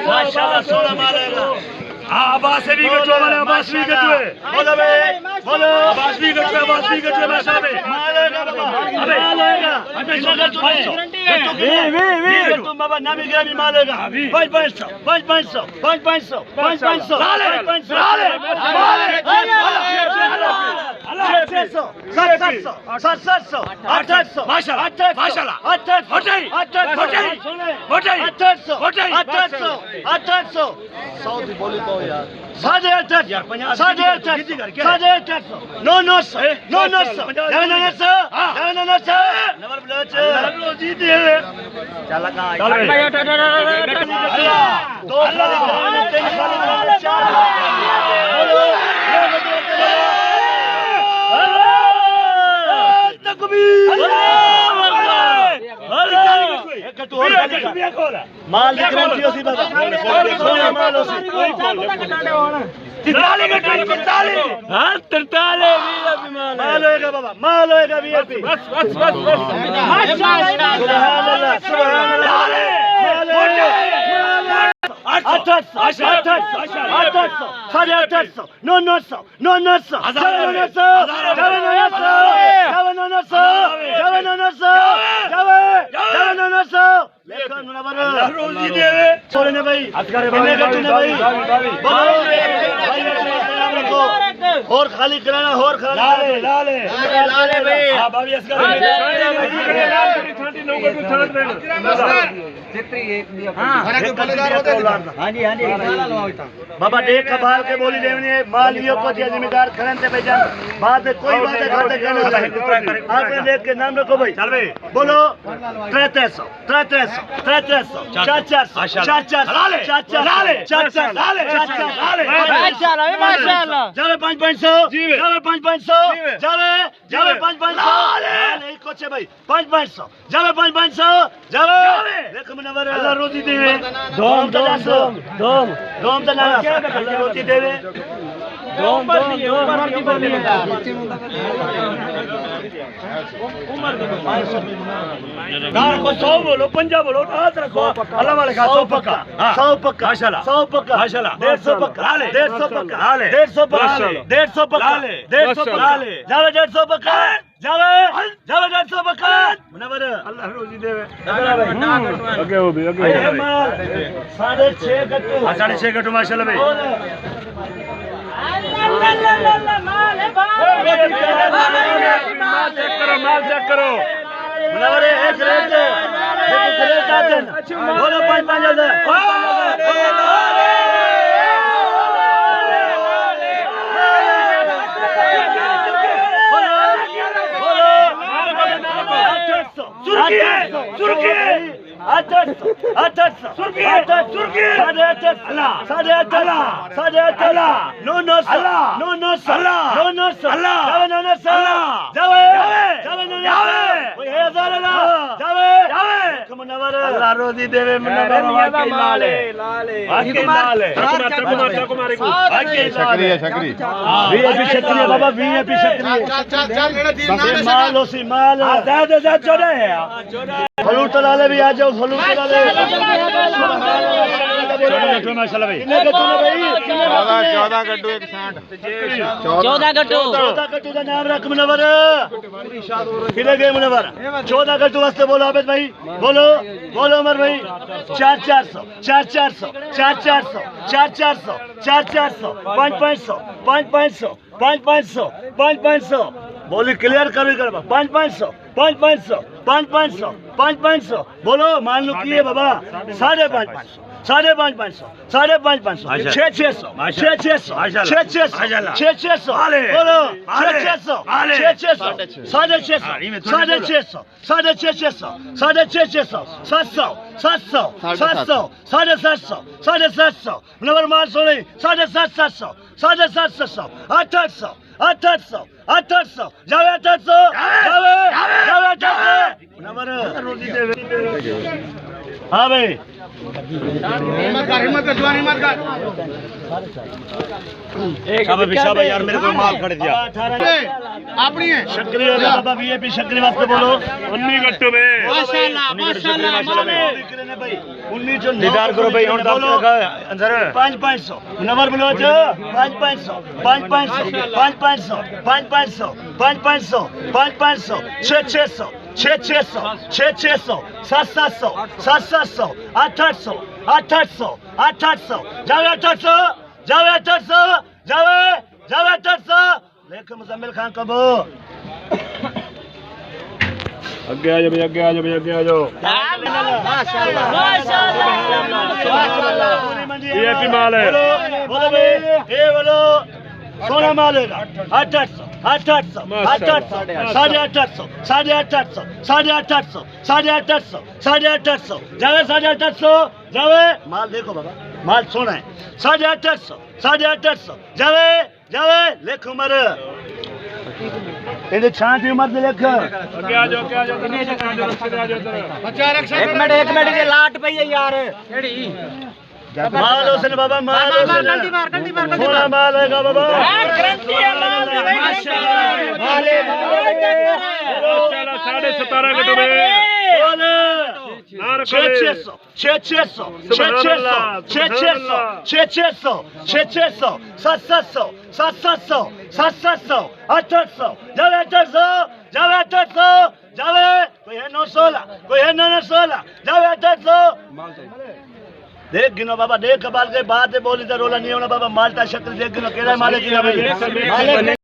माशाल्लाह सोना मारेगा। हाँ अब्बास भी गट्टू हमारे अब्बास भी गट्टू है। बोलो बे बोलो अब्बास भी गट्टू है माशा में मारेगा बाबा अबे मारेगा कितना गट्टू है वे गट्टू बाबा नामी ग्रामी मारेगा 500 लाले 700 800 माशाल्लाह 800 सऊदी बोली तो यार 850 नो नंबर ब्लच रोजी दे चला का दो माल दिख रहा है उसी बाबा माल उसी 43 हां 43 माल होएगा बाबा माल होएगा वीआईपी बस माशाल्लाह सुभान अल्लाह 900 रोजी देवे सोने भाई और खाली कराना और लाले भाई हां भाभी असगर बाबा देख कबाल के बोली देवनी है मालियों को जिम्मेदार खरन से पहचान बात है कोई बात है खाते कहना आपने देख के नाम रखो भाई चल भाई बोलो 300 जावे 500 जावे 500 कुछ है भाई 500 जावे 500 जावे देख मुनव्वर अल्लाह रोजी देवे दोम तो ना अल्लाह रोजी देवे दोम की बोली है गार को 100 बोलो 50 बोलो हाथ रखो अल्लाह वाले का 100 पक्का 100 पक्का माशाल्लाह 100 पक्का माशाल्लाह 150 पक्का 150 पक्का 150 पक्का 150 पक्का 150 पक्का जावे 150 पक्का जावे 150 पक्का मुनव्वर अल्लाह रोजी देवे ओके हो भी ओके 6.5 गट्टू 6.5 गट्टू माशाल्लाह भाई माल चेक करो मुनव्वर एक रेट आते हैं बोलो 5-5 सुर्खी 800 सुर्खी 900 अल्लाह रोजी देवे शुक्रिया बाबा वीआईपी माल उसी माल फलूट लाले भी आ जाओ फलूट लाले माशाल्लाह भाई 14 गट्टू 14 गट्टू का नाम रख मुनव्वर किधर गए मुनव्वर 14 गट्टू वास्ते बोलो आबिद भाई बोलो उमर भाई 400 500 बोली क्लियर करो 500 बोलो मान लो किए बाबा 550 550 600 बोलो 600 700 नंबर माल सोने 750 800 जावे 800 नंबर रोजी देवे हाँ भाई शाबाश यार मेरे को माल खड़े दिया अपनी है शक्री बाबा वीआईपी शक्री वास्ते बोलो 19 गट्टू में माशाल्लाह दीदार करो भाई हम अंदर 500 नंबर बोलो 500 500 500 500 500 600 600 600 700 700 800 800 800 जावे 800 जावे 800 जावे जावे 800 लेकिन मुजम्मिल खान कबो आगे आ जाओ भाई आगे आ जाओ भाई आगे आ जाओ वीआईपी माल है बोलो भाई ये बोलो सोना माल है 800 800 800 850 850 850 850 850 जावे 850 जावे माल देखो बाबा माल सोना है 850 850 जावे जावे लिख उमर इधर छांट उमर दे लिख आगे आ जाओ आ जाओ एक मिनट ये लाट पई है यार माल हुसैन बाबा माल सोना माल है बाबा माशाल्लाह 17.5 गट्टू में 600 600 600 600 600 600 700 700 700 800 जावे 800 जावे 800 जावे कोई है 916 कोई है 916 जावे 800 देख गिनो बाबा देख कबाल के बात बोली तो रोला नहीं होना बाबा मालटा शक्ल देख गिनो केड़ा माले गिनो भाई